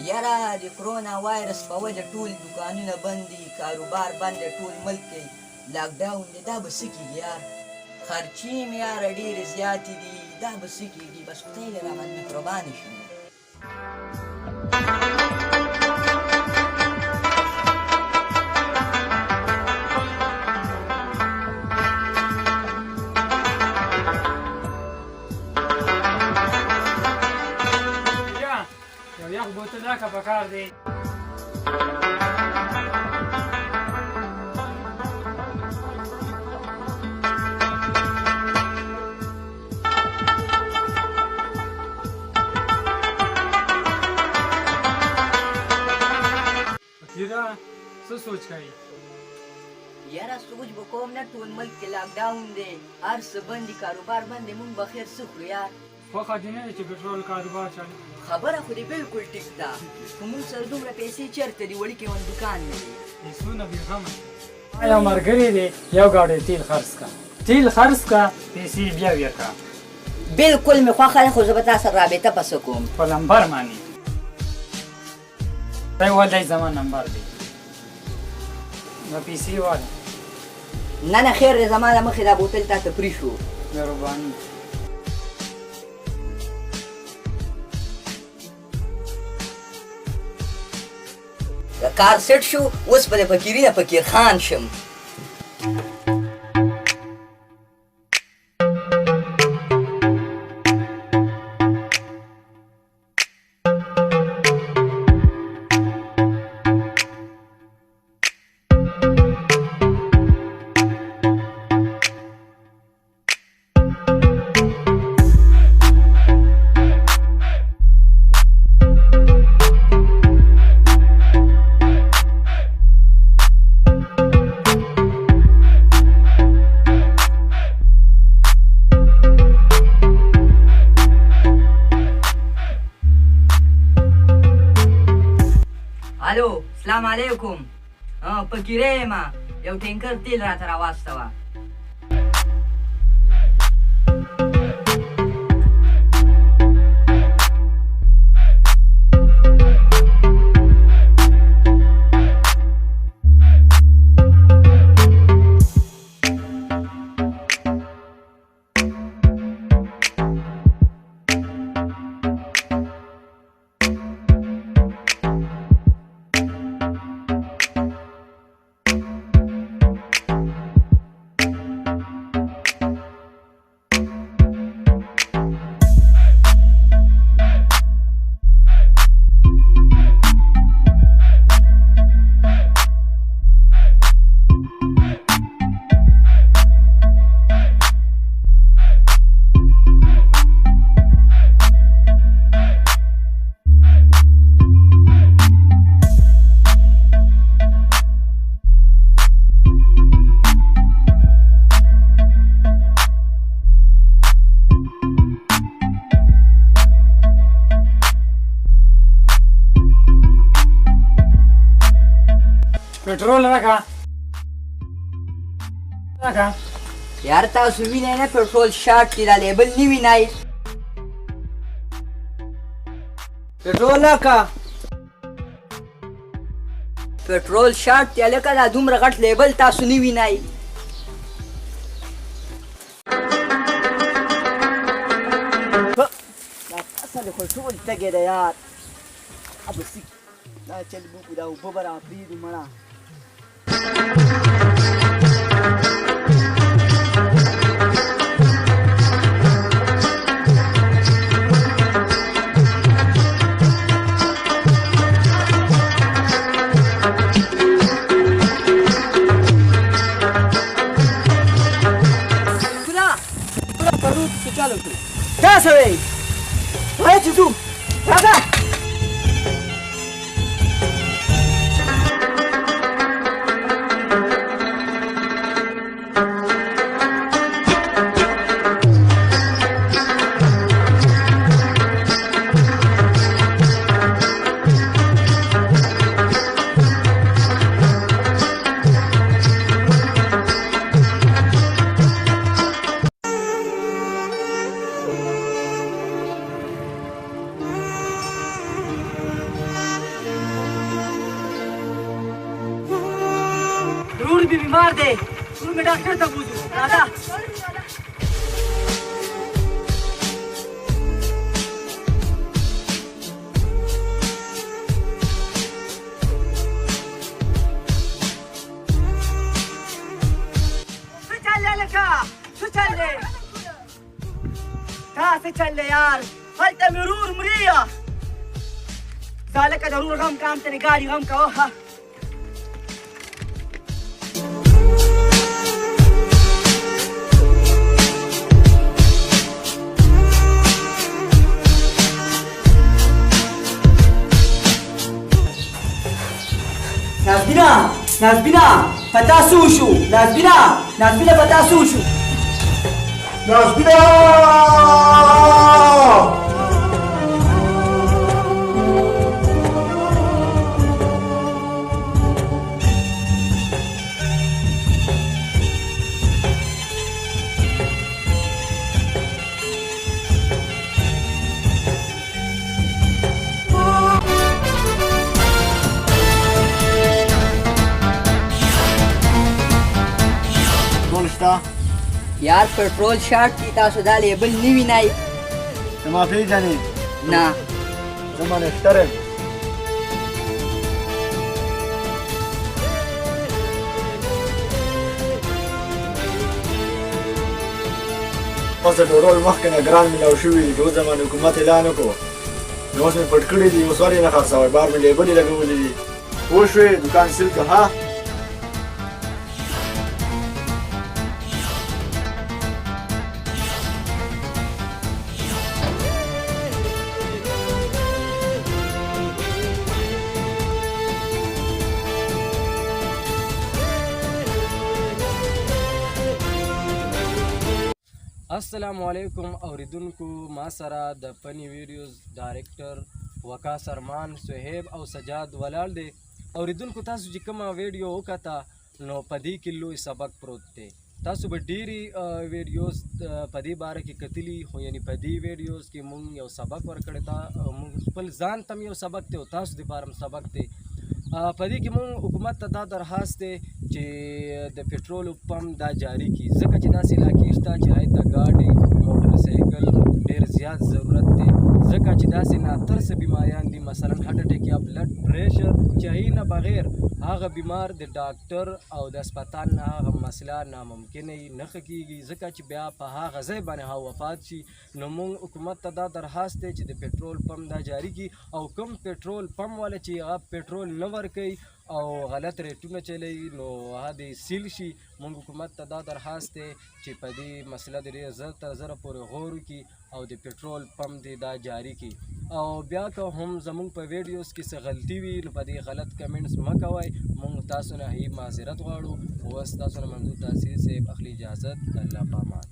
یاره د کرونا وایرس په وجه ټول دوکانونه بند دي، کاروبار بند دی، ټول ملک کې لاکډاون دی. دا به څه کېږي یار؟ خرچې مې یاره ډېرې زیاتې دي. دا به څه کېږي؟ بس خدای دې راباندې مهربانه شي. یو بوتل راکه پکار دی. فقیره څه سوچ کوي؟ یاره سوچ به کوم نه، ټول ملک کې لاکډاون دی، هر څه بند دي، کاروبار بند دی. مونږ به خیر څه کړو یار؟ خوښه دې نه ده چې پټرول کاروبار چلو؟ خبره خو دې بالکل ټیک ده، خو مونږ سره دومره پیسې چېرته دي؟ وړوکی یو دوکان نه دی. پیسو نه بېغمه یو ملګري دی، یو ګاډی تیل خرڅ کړه. تیل خرڅ کړه، پیسې بیا ورکړه. بالکل مې خوښه ده، خو زه به تا سره رابطه پسې کوم په نمبر باندې. دی وایي زما نمبر دی، نو پیسې واله. نه نه خیر دی، زما د مخې دا بوتل تا ته پرې شو. مهرباني. کار سیټ شو، اوس به د فقیري نه فقیر خان شم. الو سلام علیکم. فقیره یم، یو ټینکر تیل راته راواستوه. پټرول راکه. یار تاسو وینئ نه پټرول شارټ دی، دا لیبل نه وینئ؟ پټرول راکه. پټرول شارټ دی هلکه، دا دومره غټ لیبل تاسو نه وینئ؟ دا اصل خو ټول تږی دی یار. ابه سي دا چل بوکو، دا اوبه به راپرېږدو مړه. چالو کړو دا سوي وای چې ځو راځه. ورور بھی بیمار دے ورور میں ڈاکٹر ته بوزو راځه څه چل دی لکه څه چل دی دا څه چل دی یار هلته مې ورور مري دا لکه د ورور غم کام ته د ګاډي غم کوه نازبینا پتا څه وشو نازبینا پتا څه وشو نازبینا یار पेट्रोल شارټ کی تاسو دا لیبل نه وینئ ته ما پیژنې نه زه منشتر یم اوس د ډورول مخکې نه ګران میلاو شوي چې اوس زمانې حکومت اعلان وکړو نو اوس مې پټ کړي دي اوس ولې نه خرڅوئ بار مې لیبلې لګولي دي پوه شوې دوکان سیل که ها السلام علیکم اوریدونکو ما سره د فنی ویډیوز ډایرکټر وقاص ارمان صہیب او سجاد ولاړ دی اوریدونکو تاسو چې کومه ویډیو وکړه نو په دې کې لوی سبق پروت دی تاسو به ډېرې ویډیوز په دې باره کې کتلي خو یعنی په دې ویډیوز کې مونږ یو سبق ورکړی تا مونږ خپل ځان ته یو سبق دی او تاسو دپاره هم سبق دی په دې کې مونږ حکومت ته دا درخواست دی چې د پټرول پمپ دا جاری کړي ځکه چې داسې علاقې شته چې هغې ته ګاډي موټر سایکل ډېر زیات ضرورت دی ځکه چې داسې ناترسه بیماریان دي مثلا هارټ اټیک یا بلډ پریشر چې هغې نه بغیر هغه بیمار د ډاکټر او د اسپتال نه هغه مسله ناممکنه یې نه ښه کېږي ځکه چې بیا په هغه ځای باندې هغه وفات شي نو موږ حکومت ته دا درخواست دی چې د پټرول پمپ دا جاری کړي او کوم پټرول پمپ والا چې هغه پټرول نه ورکوي او غلط ریټونه چلوي نو هغه د سیل شي موږ حکومت ته دا درخواست دی چې په دې مسله د ډېر زر تر زره پورې غور وکړي او د پټرول پمپ دی دا جاری کړي او بیا که هم زموږ په ویډیوز کې څه غلطي وي نو په دې غلط کمنټس مه کوئ موږ تاسو نه معذرت غواړو اوس تاسو نه منظور تحصیل صاحب اخلي اجازت الله پامان